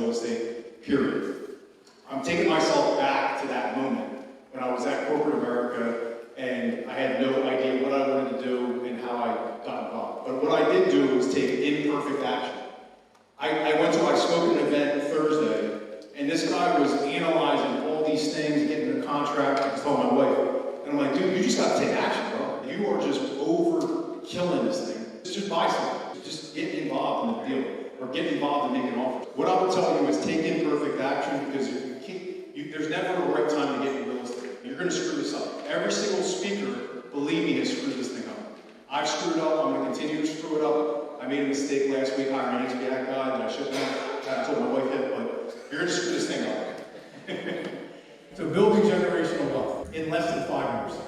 real estate, period. I'm taking myself back to that moment when I was at corporate America and I had no idea what I wanted to do and how I got involved. But what I did do was take imperfect action. I spoke at an event Thursday, and this guy was analyzing all these things, getting a contract, I was telling my wife, and I'm like, dude, you just gotta take action, bro. You are just over killing this thing. Just buy something. Just get involved in the deal, or get involved in making offers. What I would tell you is take imperfect action, because there's never a right time to get in real estate. You're gonna screw this up. Every single speaker, believe me, has screwed this thing up. I've screwed up, I'm gonna continue to screw it up. I made a mistake last week hiring an HVAC guy that I shouldn't have. I told my wife that, but you're gonna screw this thing up. So building generational wealth in less than 5 years.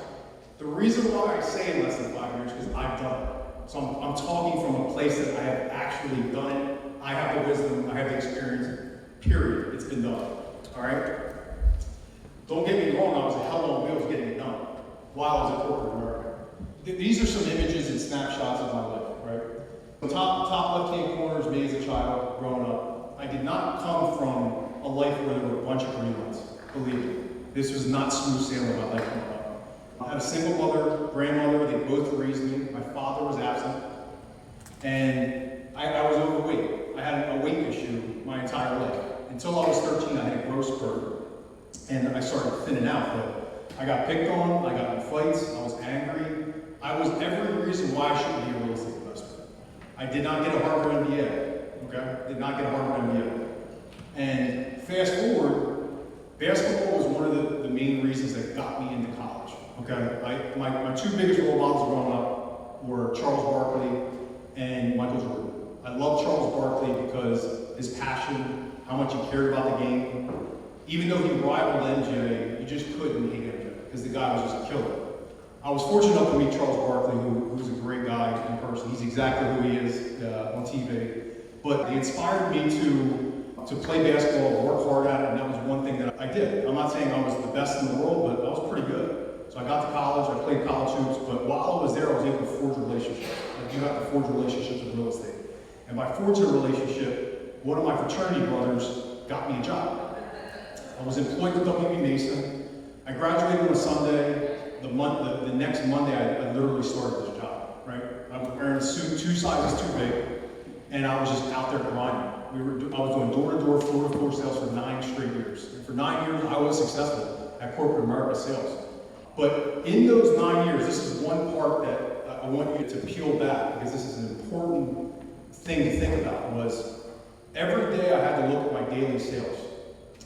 The reason why I say in less than 5 years is I've done it. So I'm talking from a place that I have actually done it. I have the wisdom, I have the experience, period. It's been done, all right? Don't get me wrong, I was a hell on wheels getting it done while I was at corporate America. These are some images and snapshots of my life, right? The top left-hand corner is me as a child growing up. I did not come from a life where there were a bunch of green lights, believe me. This was not smooth sailing my life growing up. I had a single mother, grandmother, they both raised me. My father was absent, and I was overweight. I had a weight issue my entire life. Until I was 13, I had a growth spurt, and I started thinning out, but I got picked on, I got in fights, I was angry. I was every reason why I shouldn't be a real estate investor. I did not get a Harvard MBA, okay? Did not get a Harvard MBA. And fast forward, basketball was one of the main reasons that got me into college, okay? My two biggest role models growing up were Charles Barkley and Michael Jordan. I love Charles Barkley because his passion, how much he cared about the game. Even though he rivaled MJ, you just couldn't hate MJ because the guy was just a killer. I was fortunate enough to meet Charles Barkley, who's a great guy in person. He's exactly who he is on TV. But he inspired me to play basketball, work hard at it, and that was one thing that I did. I'm not saying I was the best in the world, but I was pretty good. So I got to college, I played college hoops, but while I was there, I was able to forge relationships. Like you have to forge relationships with real estate. And by forging a relationship, one of my fraternity brothers got me a job. I was employed with W.B. Mason. I graduated on a Sunday. The next Monday, I literally started this job, right? I was wearing a suit 2 sizes too big, and I was just out there grinding. I was doing door-to-door, floor-to-floor sales for 9 straight years. And for 9 years, I was successful at corporate America sales. But in those 9 years, this is one part that I want you to peel back, because this is an important thing to think about, was every day I had to look at my daily sales.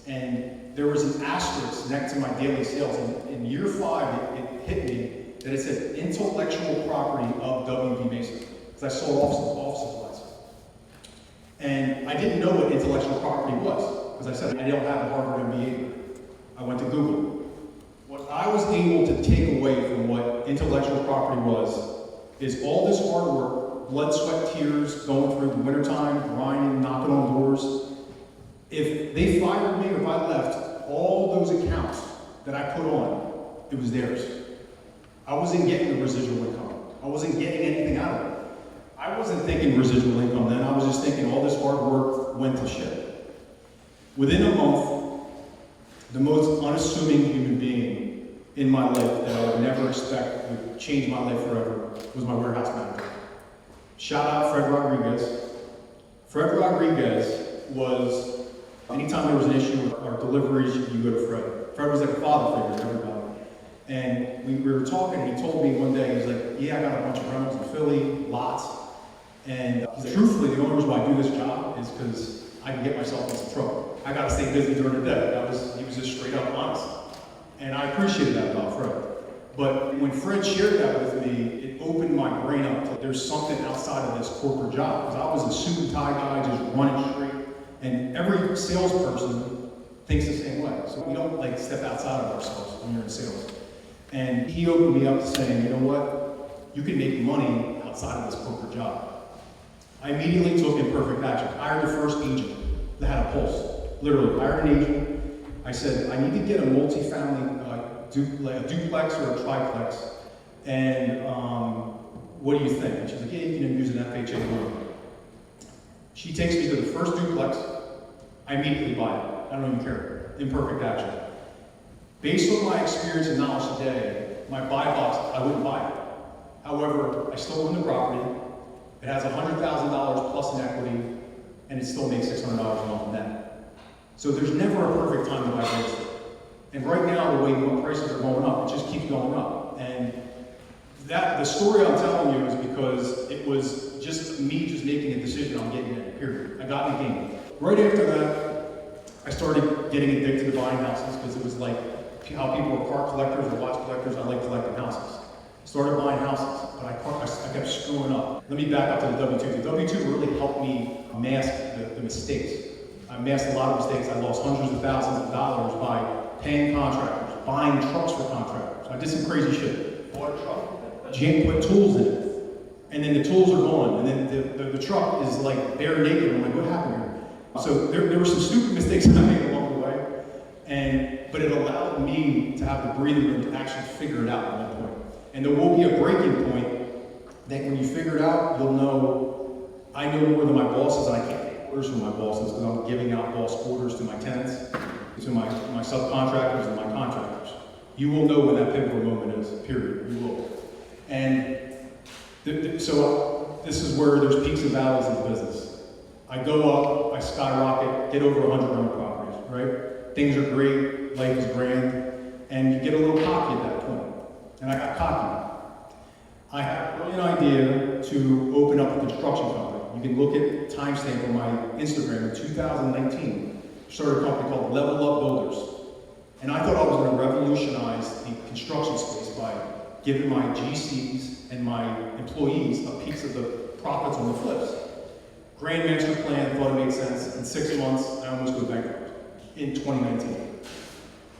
And there was an asterisk next to my daily sales. And in year 5, it hit me that it said intellectual property of W.B. Mason, because I sold office supplies. And I didn't know what intellectual property was, because I said I don't have a Harvard MBA. I went to Google. What I was able to take away from what intellectual property was is all this hard work, blood, sweat, tears, going through the wintertime, grinding, knocking on doors. If they fired me or if I left, all those accounts that I put on, it was theirs. I wasn't getting the residual income. I wasn't getting anything out of it. I wasn't thinking residual income then. I was just thinking all this hard work went to shit. Within a month, the most unassuming human being in my life that I would never expect would change my life forever was my warehouse manager. Shout out Fred Rodriguez. Fred Rodriguez was, anytime there was an issue with our deliveries, you go to Fred. Fred was like a father figure to everybody. And we were talking, and he told me one day, he's like, yeah, I got a bunch of rentals in Philly, lots. And he's like, truthfully, the only reason why I do this job is because I can get myself in some trouble. I gotta stay busy during the day. He was just straight up honest. And I appreciated that about Fred. But when Fred shared that with me, it opened my brain up to there's something outside of this corporate job. Because I was a suit and tie guy, just running straight. And every salesperson thinks the same way. So we don't like step outside of ourselves when you're in sales. And he opened me up to saying, you know what? You can make money outside of this corporate job. I immediately took imperfect action. I hired the first agent that had a pulse. Literally, hired an agent. I said, I need to get a multifamily a duplex or a triplex. And what do you think? And she's like, yeah, you can use an FHA loan. She takes me to the first duplex. I immediately buy it. I don't even care. Imperfect action. Based on my experience and knowledge today, my buy box, I wouldn't buy it. However, I still own the property. It has $100,000 plus in equity, and it still makes $600 a month net. So there's never a perfect time to buy real estate. And right now, the way prices are going up, it just keeps going up. And the story I'm telling you is because it was just me just making a decision on getting in, period. I got in the game. Right after that, I started getting addicted to buying houses because it was like how people are car collectors or watch collectors. I like collecting houses. Started buying houses, but I kept screwing up. Let me back up to the W-2. The W-2 really helped me mask the mistakes. I masked a lot of mistakes. I lost hundreds of thousands of dollars by paying contractors, buying trucks for contractors. I did some crazy shit. Bought a truck. Put tools in it. And then the tools are gone. And then the truck is like bare naked. I'm like, what happened here? So there were some stupid mistakes I made along the way. But it allowed me to have the breathing room to actually figure it out at one point. And there will be a breaking point that when you figure it out, you'll know, I know more than my bosses, and I can't take orders from my bosses because I'm giving out boss orders to my tenants, to my subcontractors and my contractors. You will know when that pivotal moment is, period. You will. And so this is where there's peaks and valleys in the business. I go up, I skyrocket, get over 100 rental properties, right? Things are great, life is grand, and you get a little cocky at that point. And I got cocky. I had a brilliant idea to open up a construction company. You can look at timestamp on my Instagram in 2019. Started a company called Level Up Builders. And I thought I was going to revolutionize the construction space by giving my GCs and my employees a piece of the profits on the flips. Grand master plan, thought it made sense. In 6 months, I almost go bankrupt in 2019.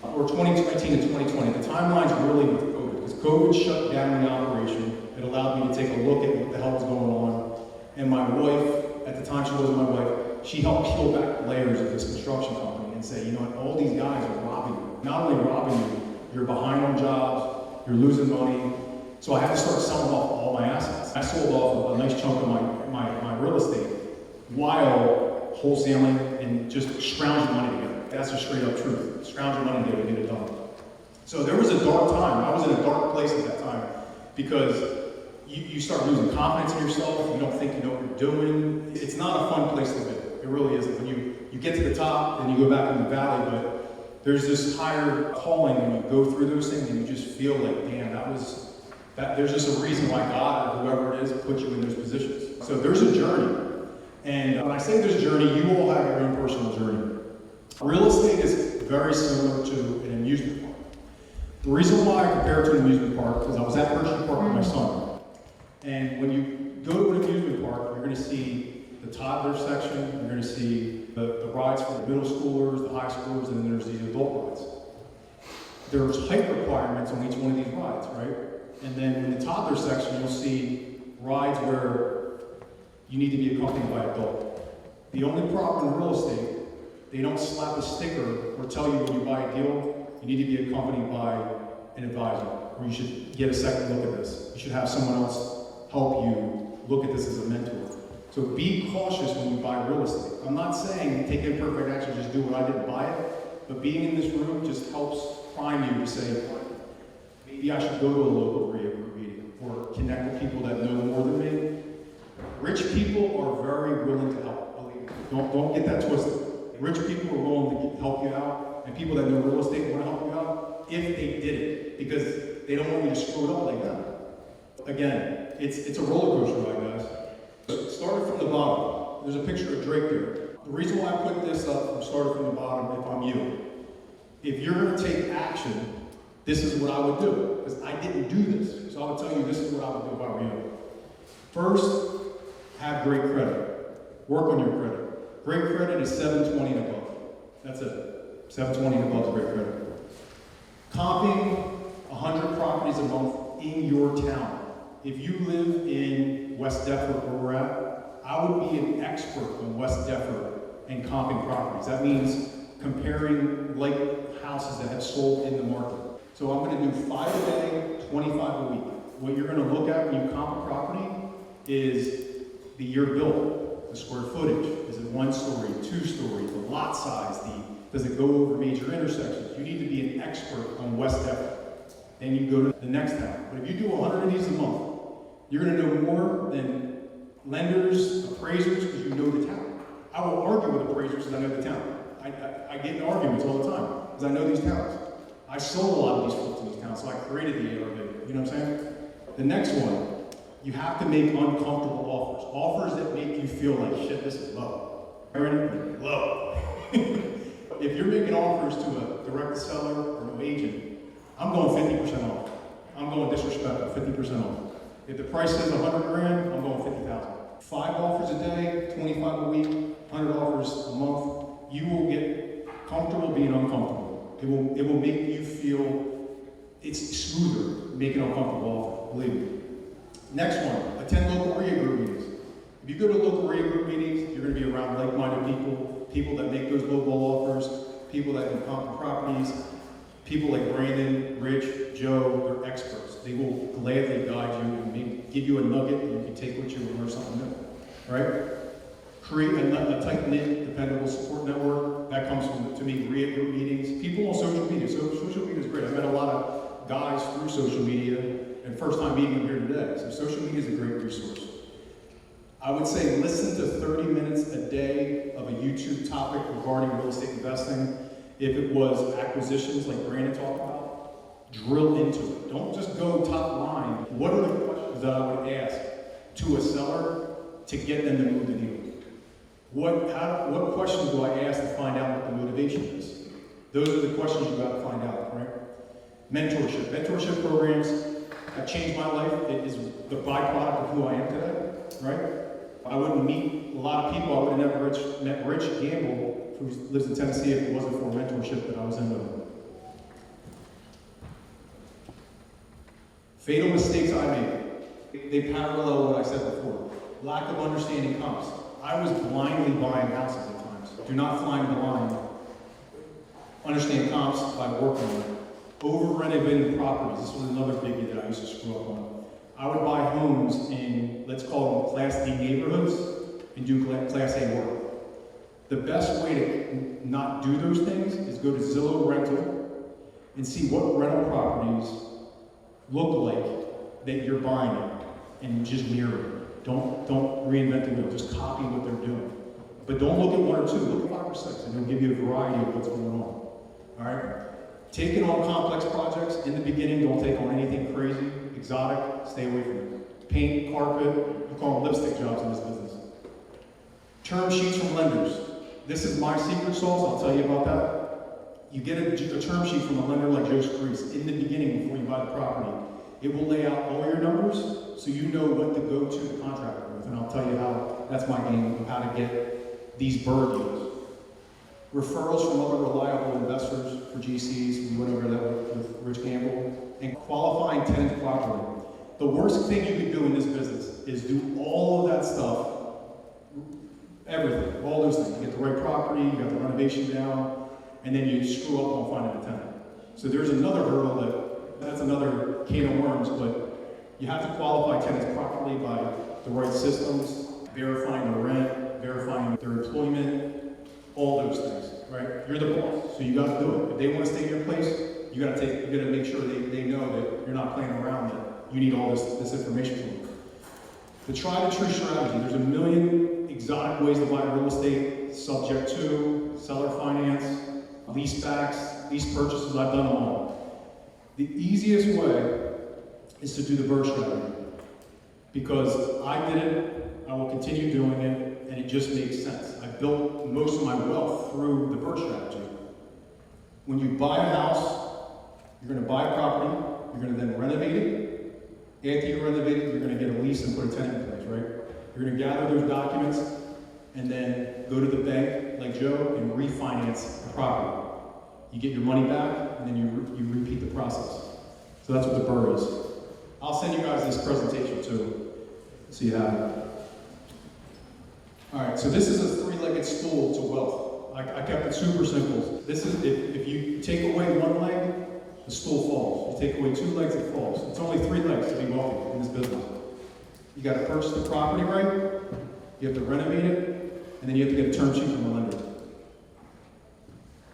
Or 2019 and 2020. The timeline's really with COVID, because COVID shut down the operation. It allowed me to take a look at what the hell was going on. And my wife, at the time she wasn't my wife, she helped peel back layers of this construction company and say, you know what, all these guys are robbing you. Not only robbing you, you're behind on jobs, you're losing money. So I had to start selling off all my assets. I sold off a nice chunk of my real estate while wholesaling and just scrounging money together. That's the straight up truth. Scrounging money together to get it done. So there was a dark time. I was in a dark place at that time because you start losing confidence in yourself. You don't think you know what you're doing. It's not a fun place to be. It really isn't. When you get to the top and you go back in the valley, but there's this higher calling when you go through those things and you just feel like, damn, there's just a reason why God or whoever it is put you in those positions. So there's a journey. And when I say there's a journey, you all have your own personal journey. Real estate is very similar to an amusement park. The reason why I compare it to an amusement park is I was at Hershey Park with my son. And when you go to an amusement park, you're going to see the toddler section, you're going to see the rides for the middle schoolers, the high schoolers, and then there's these adult rides. There's height requirements on each one of these rides, right? And then in the toddler section, you'll see rides where you need to be accompanied by an adult. The only problem in real estate, they don't slap a sticker or tell you when you buy a deal, you need to be accompanied by an advisor, or you should get a second look at this. You should have someone else help you look at this as a mentor. So be cautious when you buy real estate. I'm not saying take imperfect action, just do what I did and buy it, but being in this room just helps prime you to say, maybe I should go to a local realtor meeting or connect with people that know more than me. Rich people are very willing to help, believe me. Don't get that twisted. Rich people are willing to help you out, and people that know real estate want to help you out if they did it, because they don't want you to screw it up like that. Again, it's a roller coaster ride, guys. Started from the bottom. There's a picture of Drake there. The reason why I put this up from started from the bottom, if I'm you, if you're going to take action, this is what I would do, because I didn't do this. So I would tell you this is what I would do if I were you. First, have great credit. Work on your credit. Great credit is 720 and above. That's it. 720 and above is great credit. Comping 100 properties a month in your town. If you live in West Deptford, where we're at, I would be an expert in West Deptford and comping properties. That means comparing like houses that have sold in the market. So I'm going to do 5 a day, 25 a week. What you're going to look at when you comp a property is the year built, the square footage. Is it 1 1-story, 2-story, the lot size, does it go over major intersections? You need to be an expert on West Effort. Then you go to the next town. But if you do 100 of these a month, you're gonna know more than lenders, appraisers, because you know the town. I will argue with appraisers because I know the town. I get in arguments all the time because I know these towns. I sold a lot of these folks in these towns, so I created the ARV. You know what I'm saying? The next one, you have to make uncomfortable offers. Offers that make you feel like, shit, this is low. Low. If you're making offers to a direct seller or an agent, I'm going 50% off. I'm going disrespectful, 50% off. If the price says 100 grand, I'm going 50,000. 5 offers a day, 25 a week, 100 offers a month. You will get comfortable being uncomfortable. It will make you feel it's smoother making an uncomfortable offer, believe me. Next one, attend local RIA group meetings. If you go to local RIA group meetings, you're going to be around like-minded people, people that make those low ball offers, people that can comp properties, people like Brandon, Rich, Joe, they're experts. They will gladly guide you and give you a nugget and you can take with you and learn something new, right? Create a tight-knit, dependable support network. That comes from, to me, RIA group meetings. People on social media. So social media is great. I've met a lot of guys through social media and first time meeting them here today. So social media is a great resource. I would say listen to 30 minutes a day of a YouTube topic regarding real estate investing. If it was acquisitions like Brandon talked about, drill into it. Don't just go top line. What are the questions that I would ask to a seller to get them to move the needle? What questions do I ask to find out what the motivation is? Those are the questions you got to find out, right? Mentorship programs have changed my life. It is the byproduct of who I am today, right? I wouldn't meet a lot of people. I would have never met Rich Gamble, who lives in Tennessee, if it wasn't for mentorship that I was in with him. Fatal mistakes I made. They parallel what I said before. Lack of understanding comps. I was blindly buying houses at times. Do not fly in the line. Understand comps by working on it. Over-renovated properties. This was another biggie that I used to screw up on. I would buy homes in, let's call them Class D neighborhoods, and do Class A work. The best way to not do those things is go to Zillow Rental and see what rental properties look like that you're buying it, and just mirror it. Don't reinvent the wheel, just copy what they're doing. But don't look at 1 or 2, look at 5 or 6, and it'll give you a variety of what's going on. All right? Taking on complex projects, in the beginning, don't take on anything crazy, exotic, stay away from it. Paint, carpet, you call them lipstick jobs in this business. Term sheets from lenders. This is my secret sauce, I'll tell you about that. You get a term sheet from a lender like Joe Screese in the beginning before you buy the property. It will lay out all your numbers so you know what to go to the contractor with, and I'll tell you how, that's my game of how to get these bird deals. Referrals from other reliable investors for GCs, we went over that with Rich Gamble, and qualifying tenants properly. The worst thing you could do in this business is do all of that stuff, everything, all those things. You get the right property, you got the renovation down, and then you screw up on finding a tenant. So there's another hurdle that's another can of worms, but you have to qualify tenants properly by the right systems, verifying the rent, verifying their employment, all those things, right? You're the boss, so you got to do it. If they want to stay in your place, you got to make sure they know that you're not playing around, that you need all this information from them. The tried-and-true strategy. There's a million exotic ways to buy real estate, subject to, seller finance, lease backs, lease purchases. I've done them all. The easiest way is to do the BRRRR strategy, because I did it, I will continue doing it, and it just makes sense. I built most of my wealth through the BRRRR strategy. When you buy a house, you're going to buy a property, you're going to then renovate it. After you renovate it, you're going to get a lease and put a tenant in place, right? You're going to gather those documents and then go to the bank, like Joe, and refinance the property. You get your money back, and then you repeat the process. So that's what the BRRRR is. I'll send you guys this presentation too, so you have it. All right, so this is a 3-legged stool to wealth. I kept it super simple. This is, if you take away 1 leg, the stool falls. You take away 2 legs, it falls. It's only 3 legs to be wealthy in this business. You got to purchase the property right, you have to renovate it, and then you have to get a term sheet from the lender.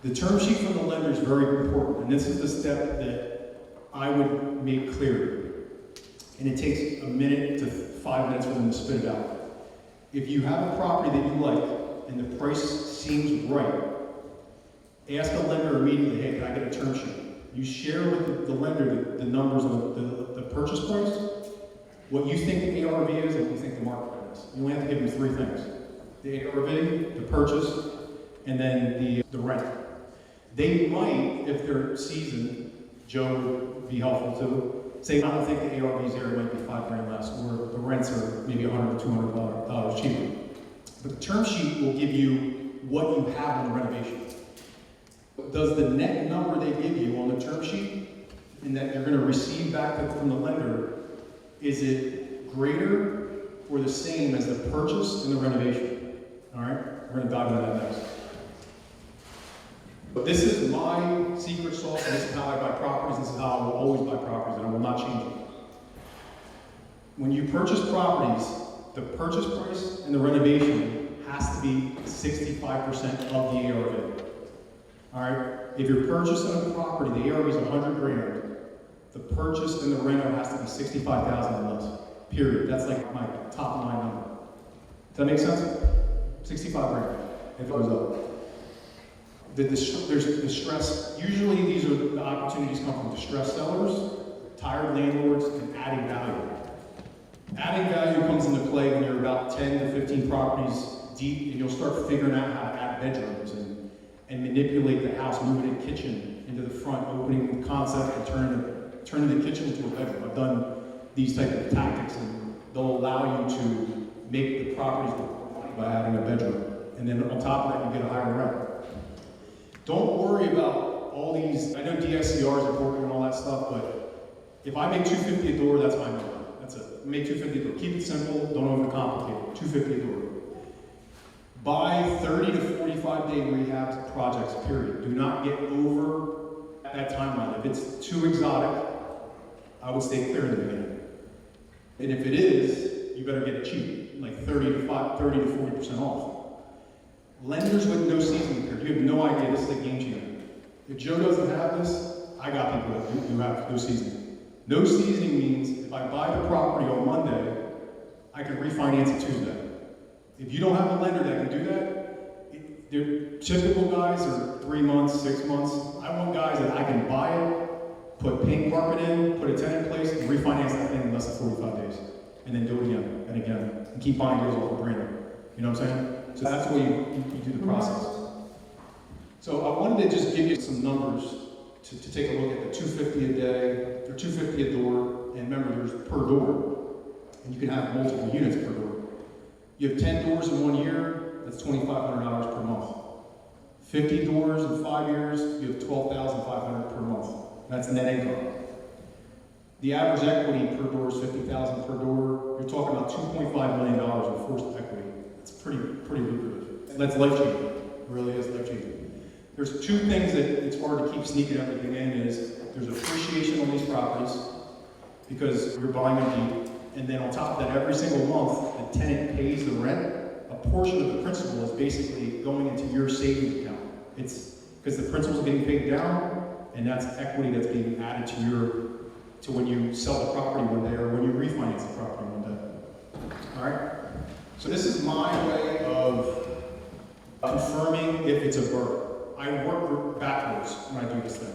The term sheet from the lender is very important, and this is the step that I would make clear. And it takes a minute to 5 minutes for them to spit it out. If you have a property that you like and the price seems right, ask the lender immediately, hey, can I get a term sheet? You share with the lender the numbers of the purchase price, what you think the ARV is, and what you think the market rate is. You only have to give them 3 things. The ARV, the purchase, and then the rent. They might, if they're seasoned, Joe would be helpful too, say, I don't think the ARV's there, it might be $5,000 less, or the rents are maybe $100 to $200 cheaper. But the term sheet will give you what you have on the renovation. Does the net number they give you on the term sheet, and that you're going to receive back from the lender, is it greater or the same as the purchase and the renovation? All right, we're going to dive into that next. But this is my secret sauce, and this is how I buy properties, this is how I will always buy properties, and I will not change it. When you purchase properties, the purchase price and the renovation has to be 65% of the ARV. All right? If you're purchasing a property, the ARV is $100,000, the purchase and the reno has to be $65,000 or less, period. That's like my top line number. Does that make sense? $65,000 if it goes up. There's distress. Usually these are the opportunities come from distressed sellers, tired landlords, and adding value. Adding value comes into play when you're about 10 to 15 properties deep, and you'll start figuring out how to add bedrooms and manipulate the house, moving the kitchen into the front, opening the concept and turning the kitchen into a bedroom. I've done these type of tactics, and they'll allow you to make the properties worth more money by adding a bedroom. And then on top of that, you get a higher rent. Don't worry about all these, I know DSCR is important and all that stuff, but if I make $250 a door, that's my number. That's it. Make $250 a door. Keep it simple, don't overcomplicate it. $250 a door. Buy 30 to 45-day rehab projects, period. Do not get over that timeline. If it's too exotic, I would stay clear in the beginning. And if it is, you better get it cheap, like 30 to 40% off. Lenders with no seasoning period, you have no idea, this is a game changer. If Joe doesn't have this, I got people who have no seasoning. No seasoning means if I buy the property on Monday, I can refinance it Tuesday. If you don't have a lender that can do that, they're typical guys are 3 months, 6 months. I want guys that I can buy it, put paint carpet in, put a tenant in place, and refinance that thing in less than 45 days. And then do it again and again. And keep buying deals off the brand. You know what I'm saying? So that's the way you do the process. So I wanted to just give you some numbers to take a look at the $250 a day, or $250 a door, and remember there's per door, and you can have multiple units per door. You have 10 doors in 1 year, that's $2,500 per month. 50 doors in 5 years, you have $12,500 per month. That's net income. The average equity per door is $50,000 per door. You're talking about $2.5 million in forced equity. It's pretty lucrative. And that's life-changing. It really is life-changing. There's 2 things that it's hard to keep sneaking everything in is there's appreciation on these properties because you're buying them deep. And then on top of that, every single month, the tenant pays the rent. A portion of the principal is basically going into your savings account. It's because the principal's getting paid down, and that's equity that's being added to when you sell the property one day or when you refinance the property one day. All right? So this is my way of confirming if it's a burr. I work backwards when I do this thing.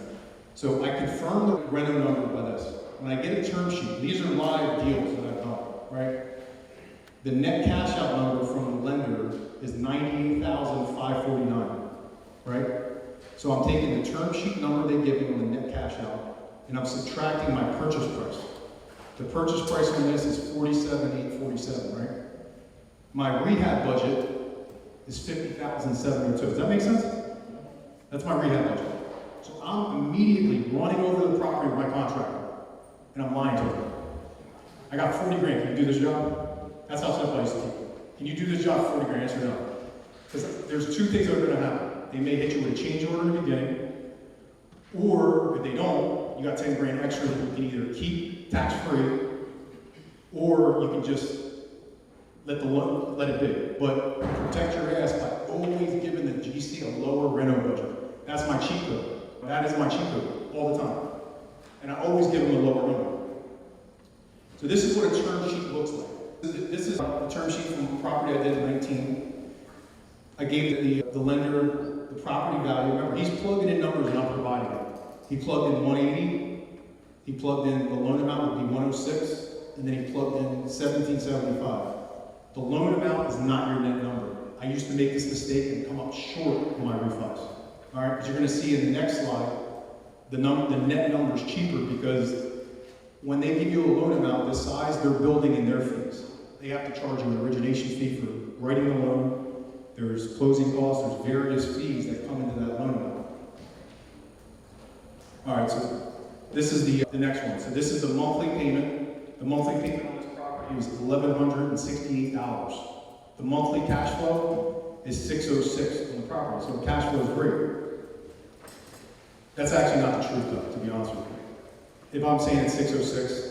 So I confirm the reno number by this. When I get a term sheet, these are live deals that I've done, right? The net cash out number from the lender is $98,549, right? So I'm taking the term sheet number they give me on the net cash out, and I'm subtracting my purchase price. The purchase price on this is $47,847, right? My rehab budget is $50,702. Does that make sense? That's my rehab budget. So I'm immediately running over the property with my contractor, and I'm lying to him. I got 40 grand, can you do this job? That's how simple I used to keep it. Can you do this job for 40 grand, yes or no? Because there's 2 things that are gonna happen. They may hit you with a change order in the beginning, or if they don't, you got 10 grand extra that you can either keep tax-free, or you can just let it be. But protect your ass the term sheet from the property I did in 19. I gave the lender the property value. Remember, he's plugging in numbers and I'm providing it. He plugged in 180, he plugged in the loan amount would be 106, and then he plugged in 1775. The loan amount is not your net number. I used to make this mistake and come up short on my refis. All right, but you're going to see in the next slide, the net number is cheaper because when they give you a loan amount this size, they're building in their fees. They have to charge you an origination fee for writing the loan. There's closing costs. There's various fees that come into that loan amount. All right, so this is the next one. So this is the monthly payment. The monthly payment on this property is $1,168. The monthly cash flow is $606 on the property. So the cash flow is great. That's actually not the truth, though, to be honest with you. If I'm saying it's 606,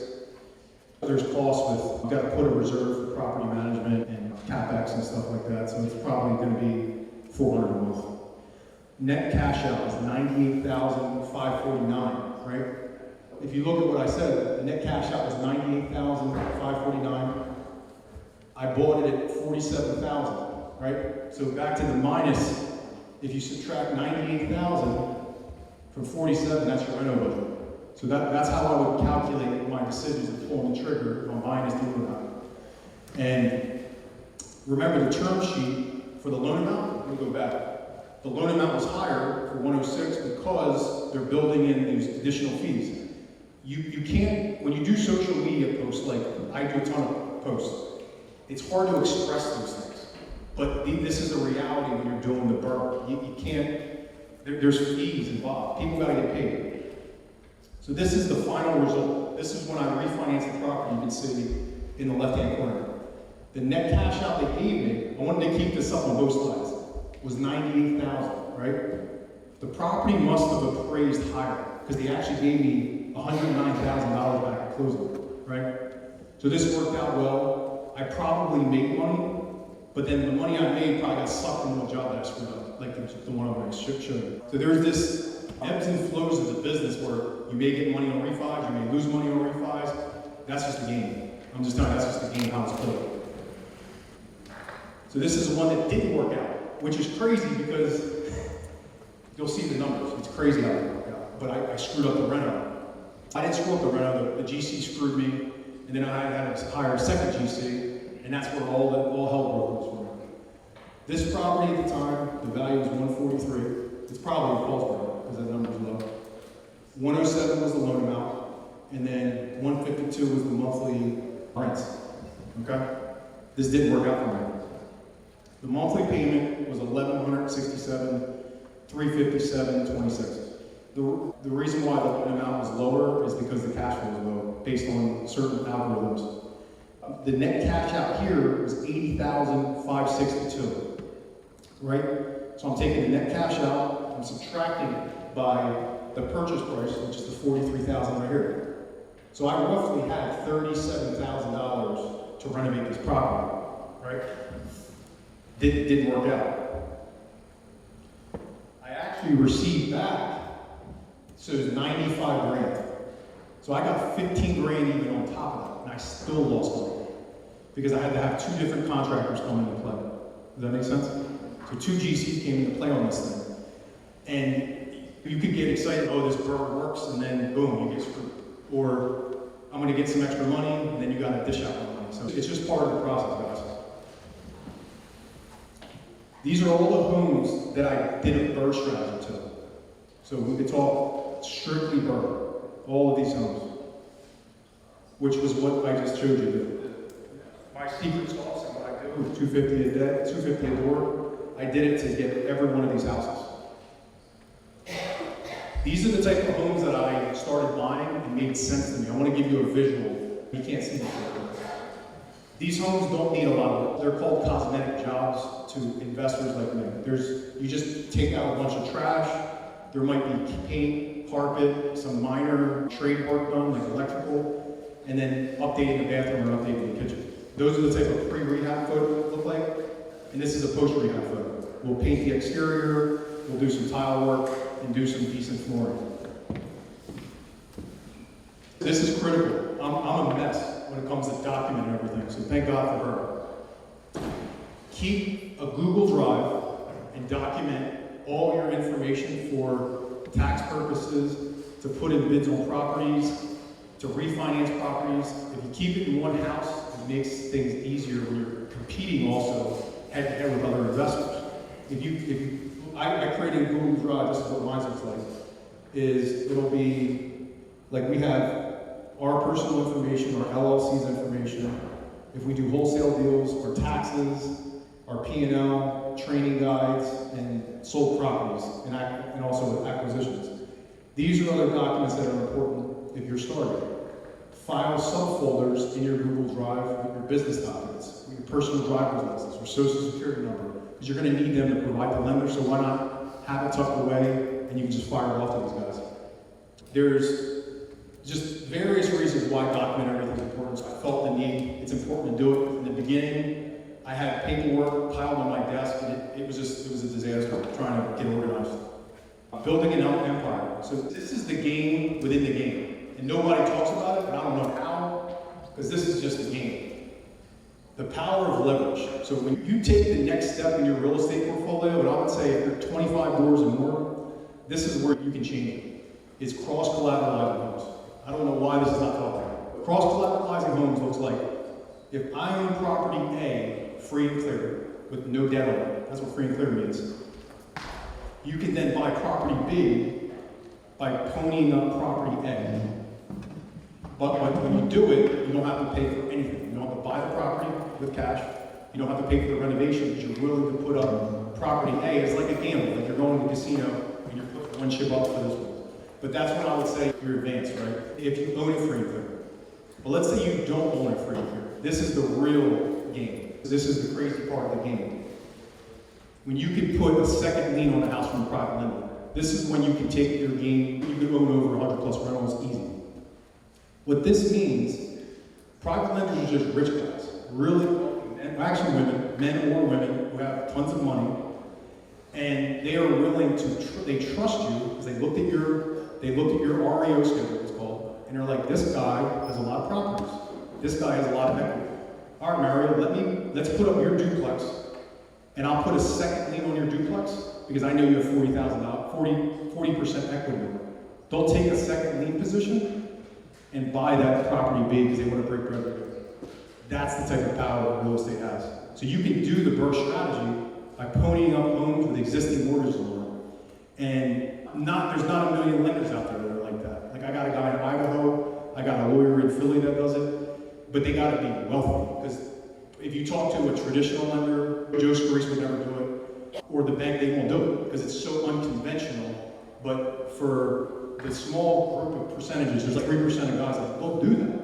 there's costs with, you've got to put a reserve for property management and CapEx and stuff like that, so it's probably going to be $400 a month. Net cash out is $98,549, right? If you look at what I said, the net cash out was $98,549. I bought it at $47,000, right? So back to the minus, if you subtract $98,000 from 47, that's your reno budget. So that's how I would calculate my decisions of pulling the trigger if I'm buying this deal or not. And remember the term sheet for the loan amount, let me go back. The loan amount was higher for 106 because they're building in these additional fees. You can't, when you do social media posts, like I do a ton of posts, it's hard to express those things. But this is a reality when you're doing the burr. You can't, there's fees involved. People gotta get paid. So this is the final result. This is when I refinanced the property, you can see in the left-hand corner. The net cash out they gave me, I wanted to keep this up on both sides, was $98,000, right? The property must have appraised higher, because they actually gave me $109,000 back at closing, right? So this worked out well. I probably made money, but then the money I made probably got sucked into a job that I screwed up, like the one I'm going to show you. So there's this ebbs and flows of the business where you may get money on refis, you may lose money on refis. That's just the game. I'm just telling you, that's just the game, how it's played. So this is the one that didn't work out, which is crazy because you'll see the numbers. It's crazy how it worked out. But I screwed up the reno. I didn't screw up the reno, the GC screwed me, and then I had to hire a second GC, and that's where all hell broke loose for me. This property at the time, the value was $143. It's probably a false value because that number's low. 107 was the loan amount, and then 152 was the monthly rent. Okay? This didn't work out for me. The monthly payment was $1,167, $357.26. The reason why the loan amount was lower is because the cash flow was low, based on certain algorithms. The net cash out here was $80,562, right? So I'm taking the net cash out, I'm subtracting it by the purchase price, which is the $43,000 right here. So I roughly had $37,000 to renovate this property, right? Didn't work out. I actually received back, so it was 95 grand. So I got 15 grand even on top of that, and I still lost money. Because I had to have two different contractors come into play. Does that make sense? So two GCs came into play on this thing. And you could get excited, oh, this burr works, and then boom, you get screwed. Or I'm gonna get some extra money, and then you gotta dish out the money. So it's just part of the process, guys. These are all the homes that I did a burr strategy to. So we could talk strictly burr, all of these homes, which was what I just showed you. My secret sauce and what I do with $250 a day, $250 a door, I did it to get every one of these houses. These are the type of homes that I started buying and made sense to me. I want to give you a visual. You can't see this. These homes don't need a lot of, they're called cosmetic jobs to investors like me. You just take out a bunch of trash. There might be paint, carpet, some minor trade work done, like electrical, and then updating the bathroom or updating the kitchen. Those are the type of pre-rehab photos look like, and this is a post-rehab photo. We'll paint the exterior, we'll do some tile work, and do some decent flooring. This is critical. I'm a mess when it comes to documenting everything, so thank God for her. keep a Google Drive and document all your information for tax purposes, to put in bids on properties, to refinance properties. If you keep it in one house, it makes things easier when you're competing also head-to-head with other investors. I created a Google Drive, this is what mine looks like, it'll be, like we have our personal information, our LLC's information, if we do wholesale deals, our taxes, our P&L, training guides, and sold properties, and also acquisitions. These are other documents that are important if you're starting. File subfolders in your Google Drive with your business documents, with your personal driver's license, or social security number, because you're going to need them to provide the lender, so why not have it tucked away and you can just fire it off to these guys. There's just various reasons why document everything is important. So I felt the need, it's important to do it. In the beginning, I had paperwork piled on my desk, and it was a disaster trying to get organized. Building an empire. So this is the game within the game. And nobody talks about it, and I don't know how, because this is just a game. The power of leverage. So when you take the next step in your real estate portfolio, and I would say if you're 25 doors and more, this is where you can change it. It's cross-collateralizing homes. I don't know why this is not talked about. Cross-collateralizing homes looks like if I own property A, free and clear, with no debt on it, that's what free and clear means. You can then buy property B by ponying up property A. But when you do it, you don't have to pay for anything. You don't have to buy the property with cash. You don't have to pay for the renovation because you're willing to put up property A. It's like a gamble, like you're going to the casino and you're putting one chip up for this one. But that's when I would say you're advanced, right? If you own it free and clear. But let's say you don't own it free and clear. This is the real game. This is the crazy part of the game. When you can put a second lien on a house from a private lender, this is when you can take your game, you can own over 100 plus rentals easy. What this means, private lenders are just rich guys, really, actually women, men or women who have tons of money, and they are willing to, they trust you because they looked at your REO schedule, it's called, and they're like, this guy has a lot of properties. This guy has a lot of equity. All right, Mario, let's put up your duplex, and I'll put a second lien on your duplex because I know you have $40,000, 40% equity in it. They'll take a second lien position and buy that property B because they want to break bread with you. That's the type of power that real estate has. So you can do the burst strategy by ponying up homes with existing mortgages on them. And there's not a million lenders out there that are like that. Like I got a guy in Idaho, I got a lawyer in Philly that does it, but they got to be wealthy because if you talk to a traditional lender, Joe Scarice would never do it, or the bank, they won't do it because it's so unconventional. But for the small group of percentages, there's like 3% of guys that will do that.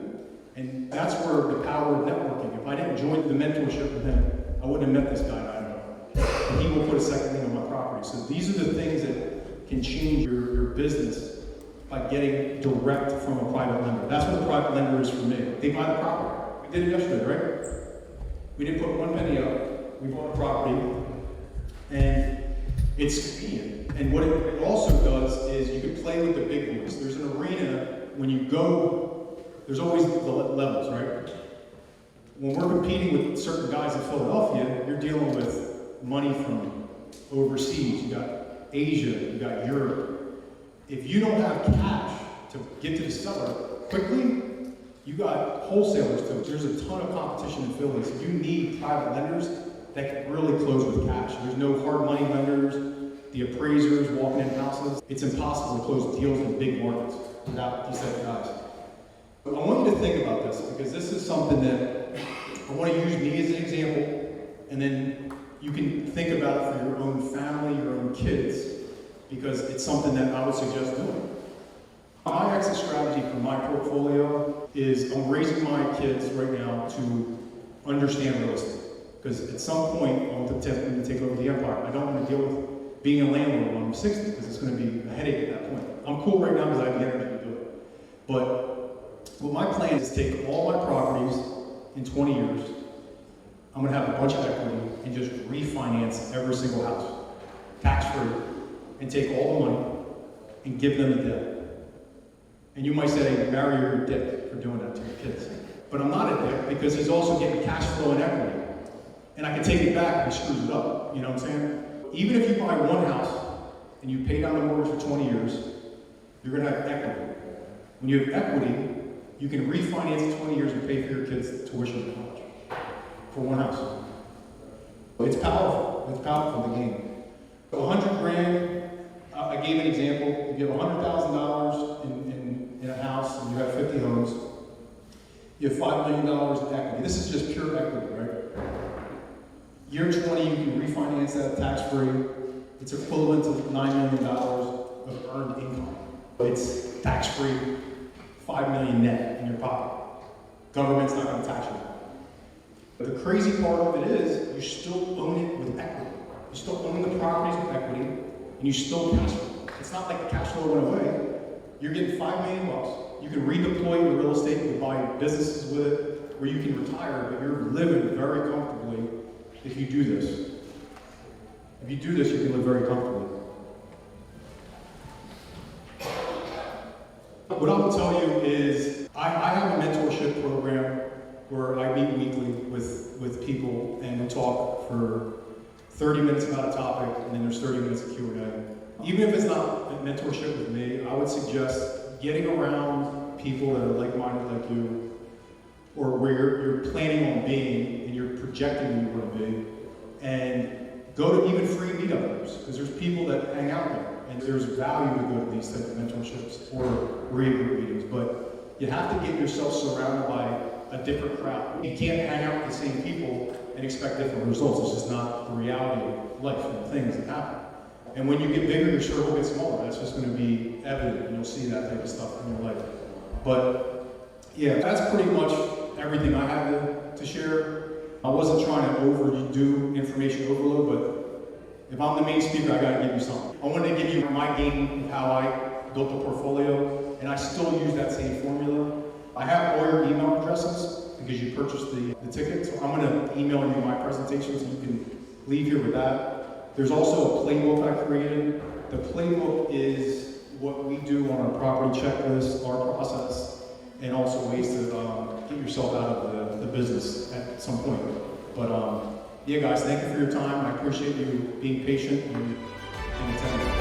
And that's where the power of networking. If I didn't join the mentorship with him, I wouldn't have met this guy in Idaho. And he will put a second lien on my property. So these are the things that can change your business by getting direct from a private lender. That's what a private lender is for me. They buy the property. We did it yesterday, right? We didn't put one penny up. We bought a property, and it's convenient. And what it also does is you can play with the big boys. There's an arena, when you go, there's always the levels, right? When we're competing with certain guys in Philadelphia, you're dealing with money from overseas. You got Asia, you got Europe. If you don't have cash to get to the seller quickly, you got wholesalers too. There's a ton of competition in Philly, so you need private lenders that can really close with cash. There's no hard money lenders, the appraisers walking in houses. It's impossible to close deals in big markets without these type of guys. I want you to think about this because this is something that I want to use me as an example, and then you can think about it for your own family, your own kids, because it's something that I would suggest doing. My exit strategy for my portfolio is I'm raising my kids right now to understand real estate. Because at some point, I want them to take over the empire. I don't want to deal with being a landlord when I'm 60, because it's going to be a headache at that point. I'm cool right now because I have the energy to do it. But what my plan is to take all my properties in 20 years, I'm going to have a bunch of equity and just refinance every single house, tax-free, and take all the money and give them the debt. And you might say, Barry, you're a dick for doing that to your kids. But I'm not a dick because he's also getting cash flow and equity. and I can take it back and he screws it up, you know what I'm saying? Even if you buy one house and you pay down the mortgage for 20 years, you're gonna have equity. When you have equity, you can refinance in 20 years and pay for your kids' tuition in college for one house. It's powerful, the game. So 100 grand, I gave an example. If you have $100,000 in a house and you have 50 homes, you have $5 million in equity. This is just pure equity, right? Year 20, you can refinance that tax-free. It's equivalent to $9 million of earned income. It's tax-free, $5 million net in your pocket. Government's not going to tax you. But the crazy part of it is, you still own it with equity. You still own the properties with equity, and you still cash flow. It's not like the cash flow went away. You're getting $5 million bucks. You can redeploy your real estate and buy businesses with it, where you can retire, but you're living very comfortably if you do this. If you do this, you can live very comfortably. What I will tell you is, I have a mentorship program where I meet weekly with people and we talk for 30 minutes about a topic, and then there's 30 minutes of Q&A. Even if it's not a mentorship with me, I would suggest getting around people that are like-minded like you, or where you're planning on being and you're projecting you want to be, and go to even free meetup groups, because there's people that hang out there, and there's value to go to these type of mentorships or group meetings, but you have to get yourself surrounded by a different crowd. You can't hang out with the same people and expect different results. It's just not the reality of life and things that happen. And when you get bigger, your circle gets smaller. That's just going to be evident, and you'll see that type of stuff in your life. But yeah, that's pretty much everything I had to share. I wasn't trying to overdo information overload, but if I'm the main speaker, I got to give you something. I wanted to give you my game of how I built a portfolio, and I still use that same formula. I have all your email addresses because you purchased the ticket, so I'm going to email you my presentation so you can leave here with that. There's also a playbook I created. The playbook is what we do on our property checklist, our process, and also ways to get yourself out of the business at some point. But yeah, guys, thank you for your time. I appreciate you being patient and attending.